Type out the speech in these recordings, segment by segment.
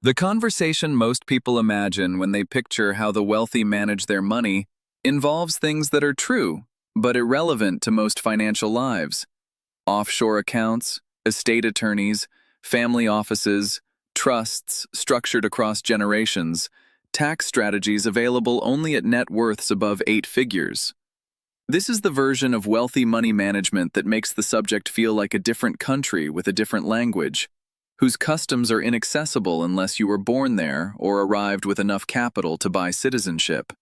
The conversation most people imagine when they picture how the wealthy manage their money involves things that are true, but irrelevant to most financial lives. Offshore accounts, estate attorneys, family offices, trusts structured across generations, tax strategies available only at net worths above 8 figures. This is the version of wealthy money management that makes the subject feel like a different country with a different language, whose customs are inaccessible unless you were born there or arrived with enough capital to buy citizenship.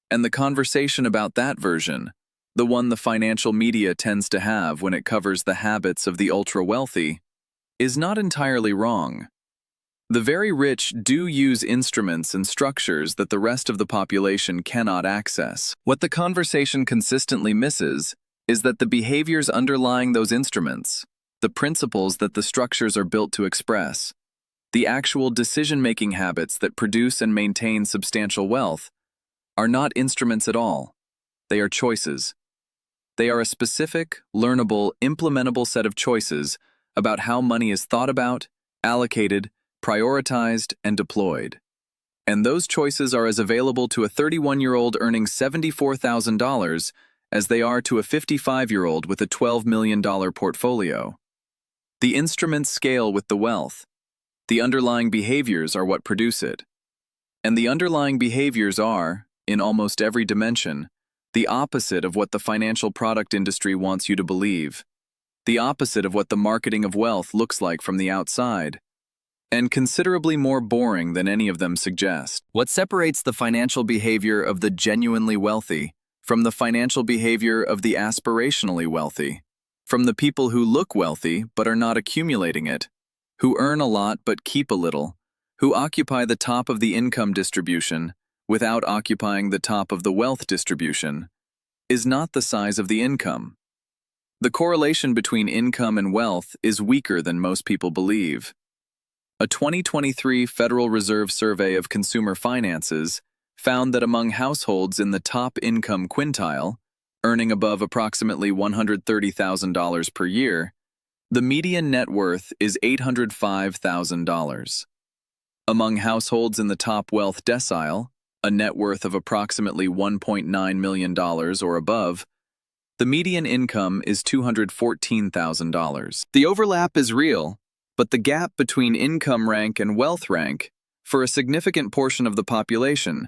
And the conversation about that version, the one the financial media tends to have when it covers the habits of the ultra-wealthy, is not entirely wrong. The very rich do use instruments and structures that the rest of the population cannot access. What the conversation consistently misses is that the behaviors underlying those instruments, the principles that the structures are built to express, the actual decision-making habits that produce and maintain substantial wealth, are not instruments at all. They are choices. They are a specific, learnable, implementable set of choices about how money is thought about, allocated, prioritized, and deployed. And those choices are as available to a 31-year-old earning $74,000 as they are to a 55-year-old with a $12 million portfolio. The instruments scale with the wealth. The underlying behaviors are what produce it. And the underlying behaviors are, in almost every dimension, the opposite of what the financial product industry wants you to believe. The opposite of what the marketing of wealth looks like from the outside. And considerably more boring than any of them suggest. What separates the financial behavior of the genuinely wealthy from the financial behavior of the aspirationally wealthy, from the people who look wealthy but are not accumulating it, who earn a lot but keep a little, who occupy the top of the income distribution without occupying the top of the wealth distribution, is not the size of the income. The correlation between income and wealth is weaker than most people believe. A 2023 Federal Reserve survey of consumer finances found that among households in the top income quintile, earning above approximately $130,000 per year, the median net worth is $805,000. Among households in the top wealth decile, a net worth of approximately $1.9 million or above, the median income is $214,000. The overlap is real, but the gap between income rank and wealth rank, for a significant portion of the population,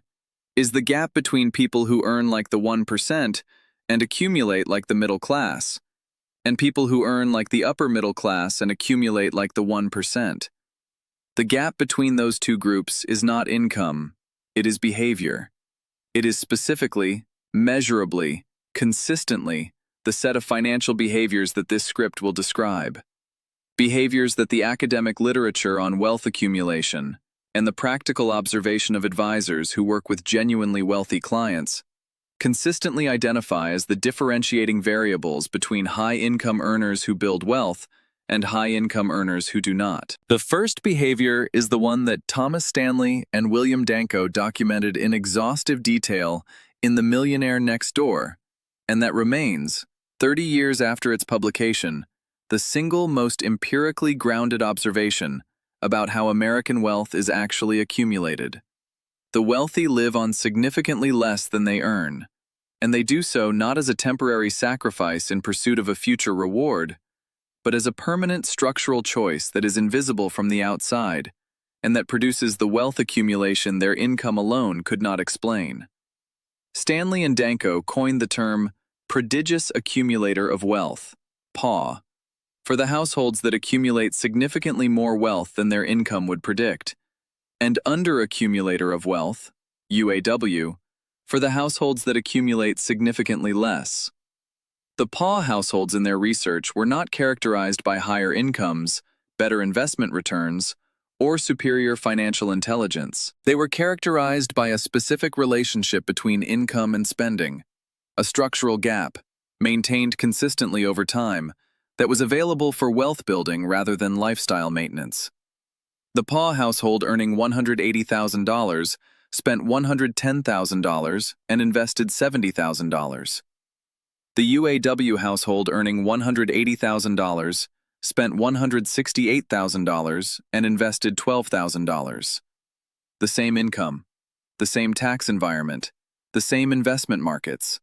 is the gap between people who earn like the 1% and accumulate like the middle class, and people who earn like the upper middle class and accumulate like the 1%. The gap between those two groups is not income, it is behavior. It is specifically, measurably, consistently, the set of financial behaviors that this script will describe. Behaviors that the academic literature on wealth accumulation and the practical observation of advisors who work with genuinely wealthy clients consistently identify as the differentiating variables between high-income earners who build wealth and high-income earners who do not. The first behavior is the one that Thomas Stanley and William Danko documented in exhaustive detail in The Millionaire Next Door, and that remains, 30 years after its publication, the single most empirically grounded observation about how American wealth is actually accumulated. The wealthy live on significantly less than they earn, and they do so not as a temporary sacrifice in pursuit of a future reward, but as a permanent structural choice that is invisible from the outside and that produces the wealth accumulation their income alone could not explain. Stanley and Danko coined the term prodigious accumulator of wealth, PAW, for the households that accumulate significantly more wealth than their income would predict, and underaccumulator of wealth, UAW, for the households that accumulate significantly less. The PAW households in their research were not characterized by higher incomes, better investment returns, or superior financial intelligence. They were characterized by a specific relationship between income and spending, a structural gap, maintained consistently over time, that was available for wealth building rather than lifestyle maintenance. The PAW household earning $180,000 spent $110,000 and invested $70,000. The UAW household earning $180,000 spent $168,000 and invested $12,000. The same income, the same tax environment, the same investment markets.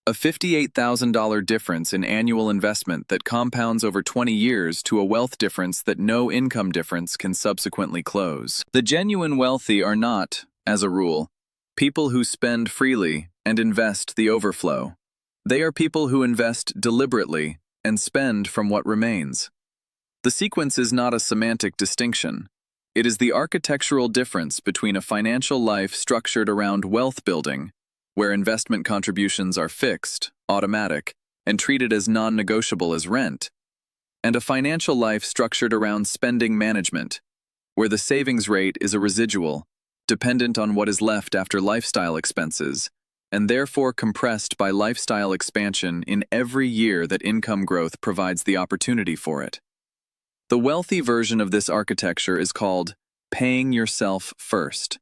A $58,000 difference in annual investment that compounds over 20 years to a wealth difference that no income difference can subsequently close. The genuine wealthy are not, as a rule, people who spend freely and invest the overflow. They are people who invest deliberately and spend from what remains. The sequence is not a semantic distinction. It is the architectural difference between a financial life structured around wealth building, where investment contributions are fixed, automatic, and treated as non-negotiable as rent, and a financial life structured around spending management, where the savings rate is a residual, dependent on what is left after lifestyle expenses, and therefore compressed by lifestyle expansion in every year that income growth provides the opportunity for it. The wealthy version of this architecture is called paying yourself first,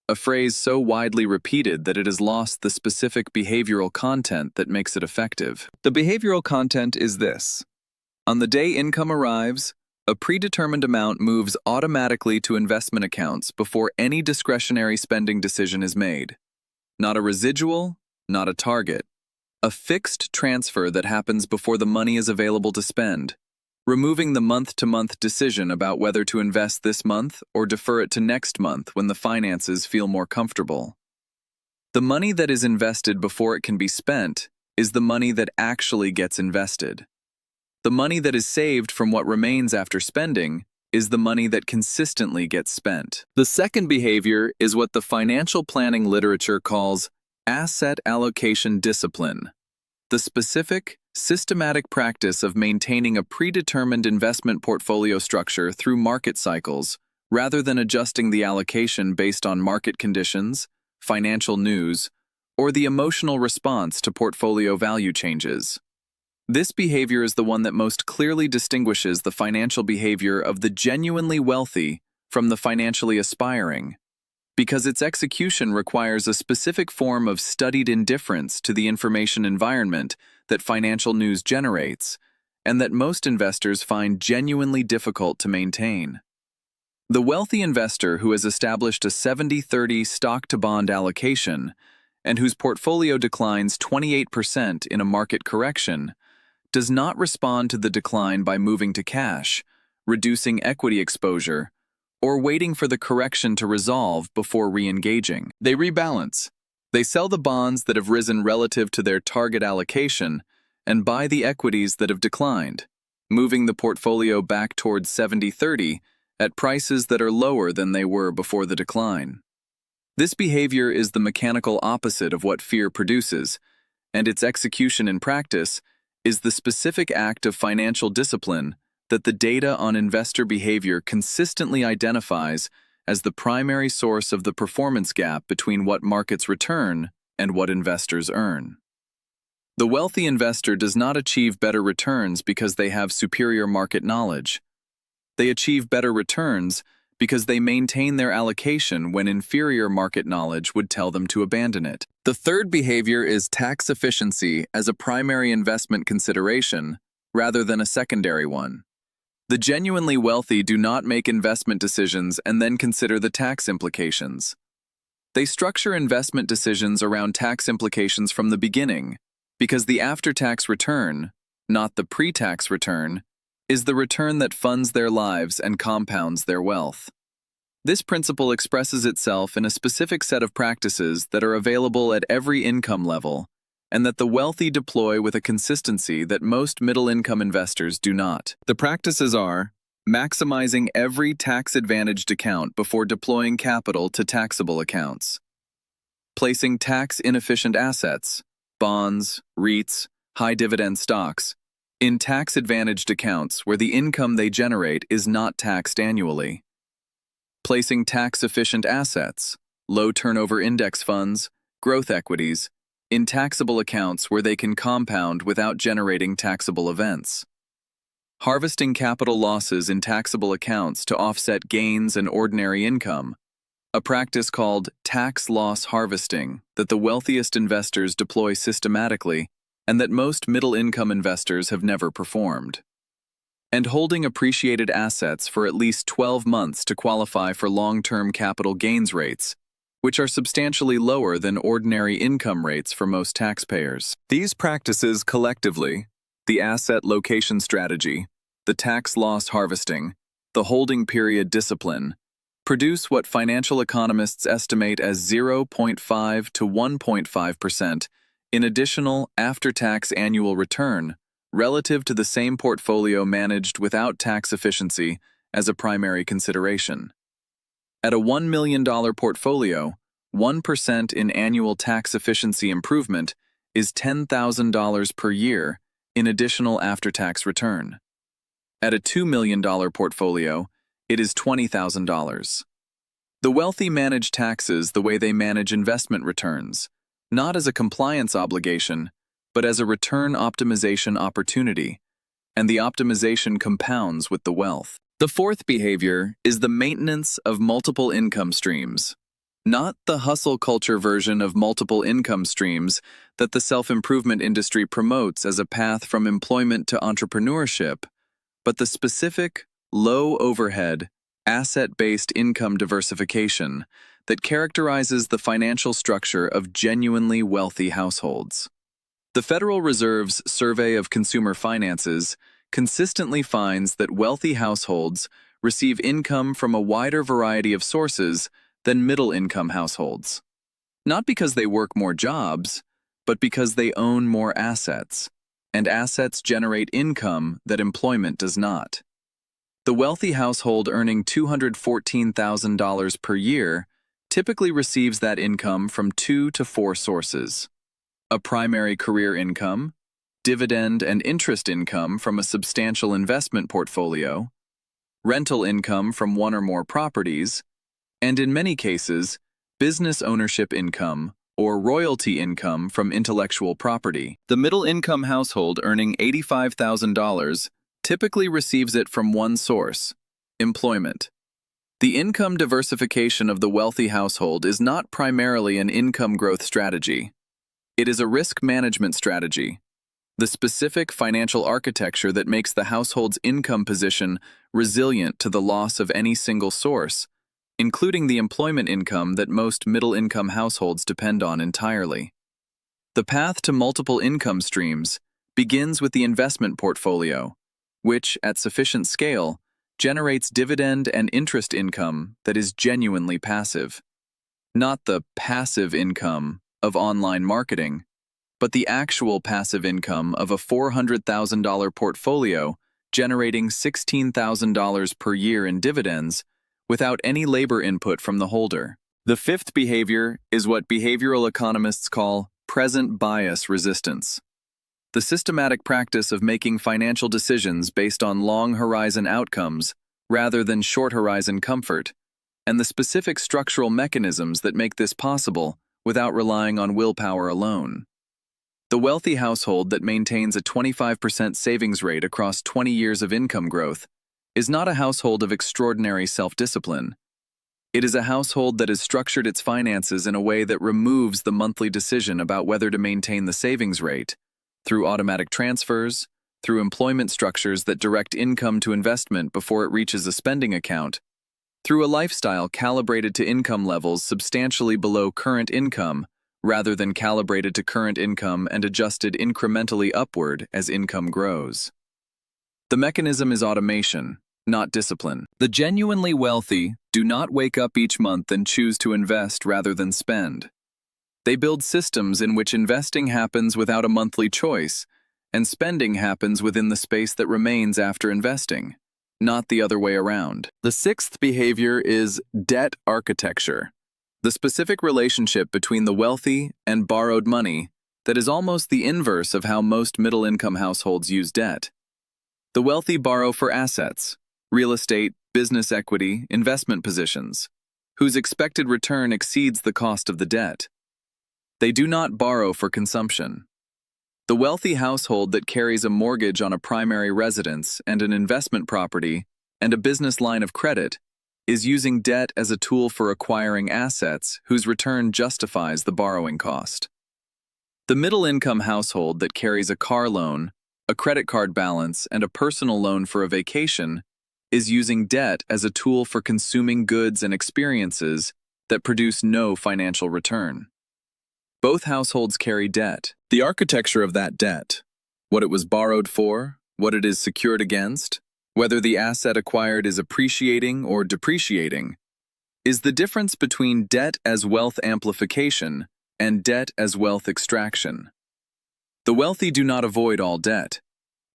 a phrase so widely repeated that it has lost the specific behavioral content that makes it effective. The behavioral content is this: on the day income arrives, a predetermined amount moves automatically to investment accounts before any discretionary spending decision is made. Not a residual, not a target. A fixed transfer that happens before the money is available to spend, removing the month-to-month decision about whether to invest this month or defer it to next month when the finances feel more comfortable. The money that is invested before it can be spent is the money that actually gets invested. The money that is saved from what remains after spending is the money that consistently gets spent. The second behavior is what the financial planning literature calls asset allocation discipline, the specific, systematic practice of maintaining a predetermined investment portfolio structure through market cycles, rather than adjusting the allocation based on market conditions, financial news, or the emotional response to portfolio value changes. This behavior is the one that most clearly distinguishes the financial behavior of the genuinely wealthy from the financially aspiring, because its execution requires a specific form of studied indifference to the information environment that financial news generates, and that most investors find genuinely difficult to maintain. The wealthy investor who has established a 70-30 stock-to-bond allocation and whose portfolio declines 28% in a market correction does not respond to the decline by moving to cash, reducing equity exposure, or waiting for the correction to resolve before re-engaging. They rebalance. They sell the bonds that have risen relative to their target allocation and buy the equities that have declined, moving the portfolio back towards 70-30 at prices that are lower than they were before the decline. This behavior is the mechanical opposite of what fear produces, and its execution in practice is the specific act of financial discipline that the data on investor behavior consistently identifies as the primary source of the performance gap between what markets return and what investors earn. The wealthy investor does not achieve better returns because they have superior market knowledge. They achieve better returns because they maintain their allocation when inferior market knowledge would tell them to abandon it. The third behavior is tax efficiency as a primary investment consideration rather than a secondary one. The genuinely wealthy do not make investment decisions and then consider the tax implications. They structure investment decisions around tax implications from the beginning, because the after-tax return, not the pre-tax return, is the return that funds their lives and compounds their wealth. This principle expresses itself in a specific set of practices that are available at every income level, and that the wealthy deploy with a consistency that most middle-income investors do not. The practices are maximizing every tax-advantaged account before deploying capital to taxable accounts, placing tax-inefficient assets, bonds, REITs, high-dividend stocks, in tax-advantaged accounts where the income they generate is not taxed annually, placing tax-efficient assets, low-turnover index funds, growth equities, in taxable accounts where they can compound without generating taxable events, harvesting capital losses in taxable accounts to offset gains and ordinary income, a practice called tax loss harvesting that the wealthiest investors deploy systematically and that most middle-income investors have never performed. and holding appreciated assets for at least 12 months to qualify for long-term capital gains rates, which are substantially lower than ordinary income rates for most taxpayers. These practices collectively, the asset location strategy, the tax loss harvesting, the holding period discipline, produce what financial economists estimate as 0.5 to 1.5% in additional after-tax annual return relative to the same portfolio managed without tax efficiency as a primary consideration. At a $1 million portfolio, 1% in annual tax efficiency improvement is $10,000 per year in additional after-tax return. At a $2 million portfolio, it is $20,000. The wealthy manage taxes the way they manage investment returns, not as a compliance obligation, but as a return optimization opportunity, and the optimization compounds with the wealth. The fourth behavior is the maintenance of multiple income streams. Not the hustle culture version of multiple income streams that the self-improvement industry promotes as a path from employment to entrepreneurship, but the specific, low-overhead, asset-based income diversification that characterizes the financial structure of genuinely wealthy households. The Federal Reserve's Survey of Consumer Finances consistently finds that wealthy households receive income from a wider variety of sources than middle-income households. Not because they work more jobs, but because they own more assets, and assets generate income that employment does not. The wealthy household earning $214,000 per year typically receives that income from 2 to 4 sources: a primary career income, dividend and interest income from a substantial investment portfolio, rental income from one or more properties, and in many cases, business ownership income or royalty income from intellectual property. The middle-income household earning $85,000 typically receives it from one source: employment. The income diversification of the wealthy household is not primarily an income growth strategy. It is a risk management strategy, the specific financial architecture that makes the household's income position resilient to the loss of any single source, including the employment income that most middle-income households depend on entirely. The path to multiple income streams begins with the investment portfolio, which, at sufficient scale, generates dividend and interest income that is genuinely passive. Not the passive income of online marketing, but the actual passive income of a $400,000 portfolio generating $16,000 per year in dividends without any labor input from the holder. The fifth behavior is what behavioral economists call present bias resistance. The systematic practice of making financial decisions based on long-horizon outcomes rather than short-horizon comfort, and the specific structural mechanisms that make this possible without relying on willpower alone. The wealthy household that maintains a 25% savings rate across 20 years of income growth is not a household of extraordinary self-discipline. It is a household that has structured its finances in a way that removes the monthly decision about whether to maintain the savings rate, through automatic transfers, through employment structures that direct income to investment before it reaches a spending account, through a lifestyle calibrated to income levels substantially below current income rather than calibrated to current income and adjusted incrementally upward as income grows. The mechanism is automation, not discipline. The genuinely wealthy do not wake up each month and choose to invest rather than spend. They build systems in which investing happens without a monthly choice, and spending happens within the space that remains after investing, not the other way around. The sixth behavior is debt architecture, the specific relationship between the wealthy and borrowed money that is almost the inverse of how most middle-income households use debt. The wealthy borrow for assets, real estate, business equity, investment positions, whose expected return exceeds the cost of the debt. They do not borrow for consumption. The wealthy household that carries a mortgage on a primary residence and an investment property and a business line of credit is using debt as a tool for acquiring assets whose return justifies the borrowing cost. The middle-income household that carries a car loan, a credit card balance, and a personal loan for a vacation is using debt as a tool for consuming goods and experiences that produce no financial return. Both households carry debt. The architecture of that debt, what it was borrowed for, what it is secured against, whether the asset acquired is appreciating or depreciating, is the difference between debt as wealth amplification and debt as wealth extraction. The wealthy do not avoid all debt.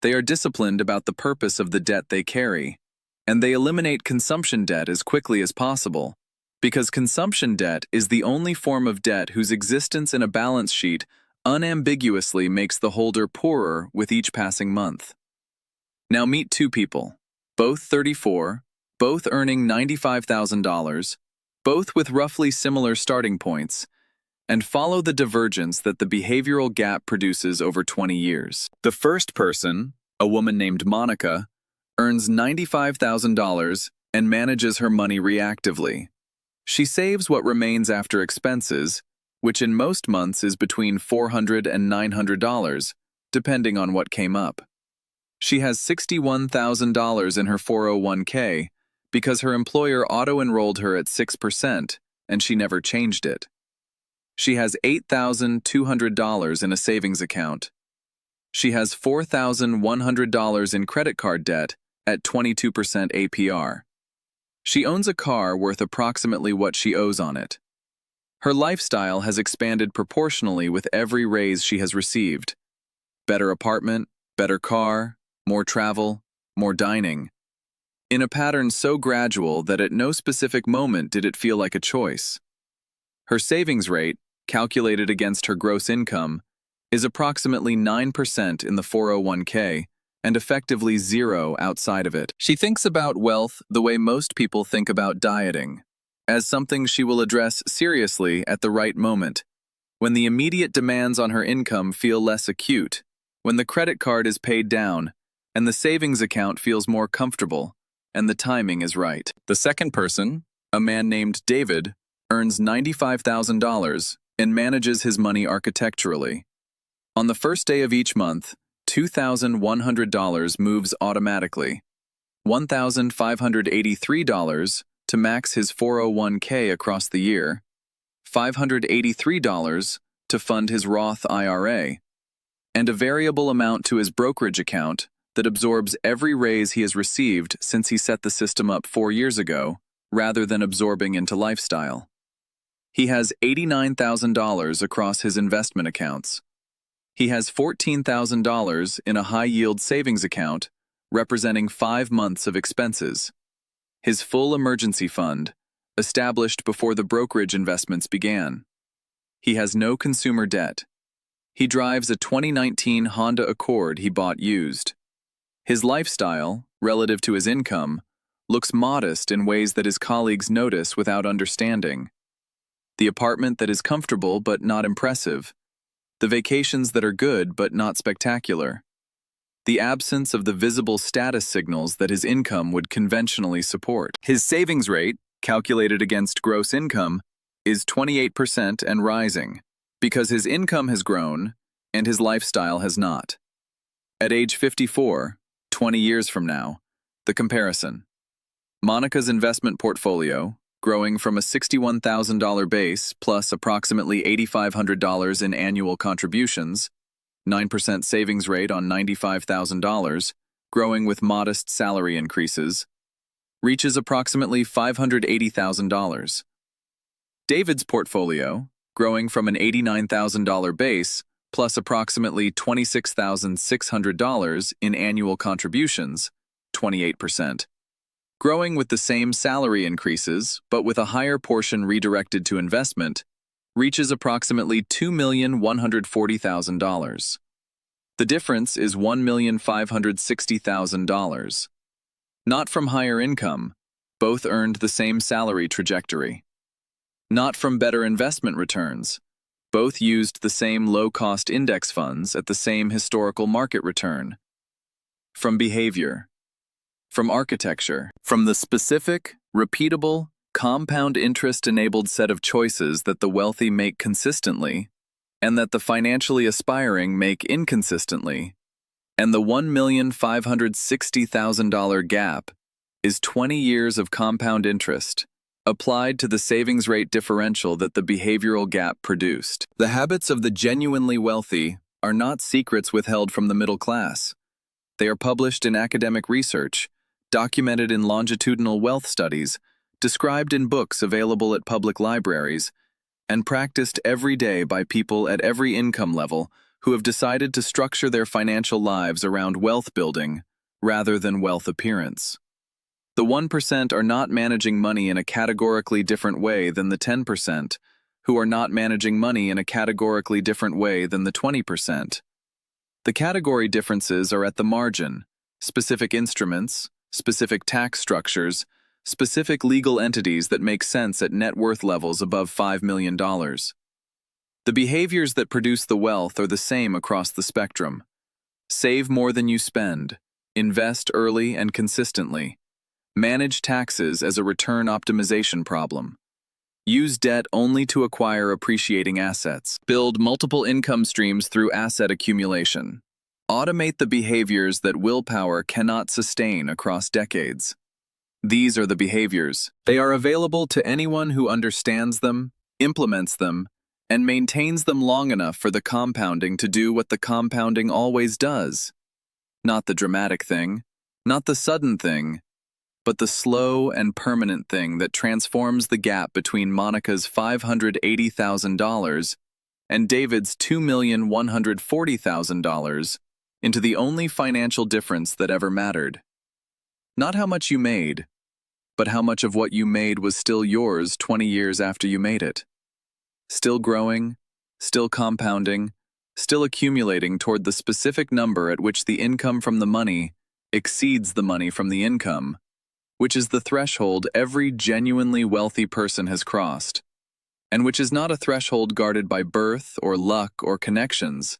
They are disciplined about the purpose of the debt they carry, and they eliminate consumption debt as quickly as possible, because consumption debt is the only form of debt whose existence in a balance sheet unambiguously makes the holder poorer with each passing month. Now meet two people, both 34, both earning $95,000, both with roughly similar starting points, and follow the divergence that the behavioral gap produces over 20 years. The first person, a woman named Monica, earns $95,000 and manages her money reactively. She saves what remains after expenses, which in most months is between $400 and $900, depending on what came up. She has $61,000 in her 401k because her employer auto-enrolled her at 6% and she never changed it. She has $8,200 in a savings account. She has $4,100 in credit card debt at 22% APR. She owns a car worth approximately what she owes on it. Her lifestyle has expanded proportionally with every raise she has received. Better apartment, better car, more travel, more dining. In a pattern so gradual that at no specific moment did it feel like a choice. Her savings rate, calculated against her gross income, is approximately 9% in the 401k and effectively zero outside of it. She thinks about wealth the way most people think about dieting, as something she will address seriously at the right moment, when the immediate demands on her income feel less acute, when the credit card is paid down, and the savings account feels more comfortable, and the timing is right. The second person, a man named David, earns $95,000 and manages his money architecturally. On the first day of each month, $2,100 moves automatically, $1,583 to max his 401k across the year, $583 to fund his Roth IRA, and a variable amount to his brokerage account that absorbs every raise he has received since he set the system up 4 years ago, rather than absorbing into lifestyle. He has $89,000 across his investment accounts. He has $14,000 in a high-yield savings account, representing 5 months of expenses. His full emergency fund, established before the brokerage investments began. He has no consumer debt. He drives a 2019 Honda Accord he bought used. His lifestyle, relative to his income, looks modest in ways that his colleagues notice without understanding. The apartment that is comfortable but not impressive. The vacations that are good but not spectacular. The absence of the visible status signals that his income would conventionally support. His savings rate, calculated against gross income, is 28% and rising, because his income has grown and his lifestyle has not. At age 54, 20 years from now, the comparison. Monica's investment portfolio, growing from a $61,000 base plus approximately $8,500 in annual contributions, 9% savings rate on $95,000, growing with modest salary increases, reaches approximately $580,000. David's portfolio, growing from an $89,000 base plus approximately $26,600 in annual contributions, 28%. Growing with the same salary increases, but with a higher portion redirected to investment, reaches approximately $2,140,000. The difference is $1,560,000. Not from higher income, both earned the same salary trajectory. Not from better investment returns, both used the same low-cost index funds at the same historical market return. From behavior. From architecture, from the specific, repeatable, compound interest-enabled set of choices that the wealthy make consistently, and that the financially aspiring make inconsistently, And the $1,560,000 gap is 20 years of compound interest, applied to the savings rate differential that the behavioral gap produced. The habits of the genuinely wealthy are not secrets withheld from the middle class. They are published in academic research, documented in longitudinal wealth studies, described in books available at public libraries, and practiced every day by people at every income level who have decided to structure their financial lives around wealth building rather than wealth appearance. The 1% are not managing money in a categorically different way than the 10%, who are not managing money in a categorically different way than the 20%. The category differences are at the margin: specific instruments, specific tax structures, specific legal entities that make sense at net worth levels above $5 million. The behaviors that produce the wealth are the same across the spectrum. Save more than you spend, invest early and consistently, manage taxes as a return optimization problem, use debt only to acquire appreciating assets, build multiple income streams through asset accumulation, automate the behaviors that willpower cannot sustain across decades. These are the behaviors. They are available to anyone who understands them, implements them, and maintains them long enough for the compounding to do what the compounding always does. Not the dramatic thing, not the sudden thing, but the slow and permanent thing that transforms the gap between Monica's $580,000 and David's $2,140,000 into the only financial difference that ever mattered. Not how much you made, but how much of what you made was still yours 20 years after you made it. Still growing, still compounding, still accumulating toward the specific number at which the income from the money exceeds the money from the income, which is the threshold every genuinely wealthy person has crossed, and which is not a threshold guarded by birth or luck or connections,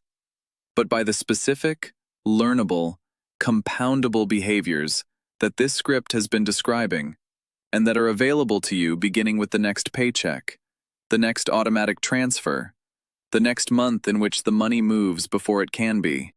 but by the specific, learnable, compoundable behaviors that this script has been describing, and that are available to you beginning with the next paycheck, the next automatic transfer, the next month in which the money moves before it can be.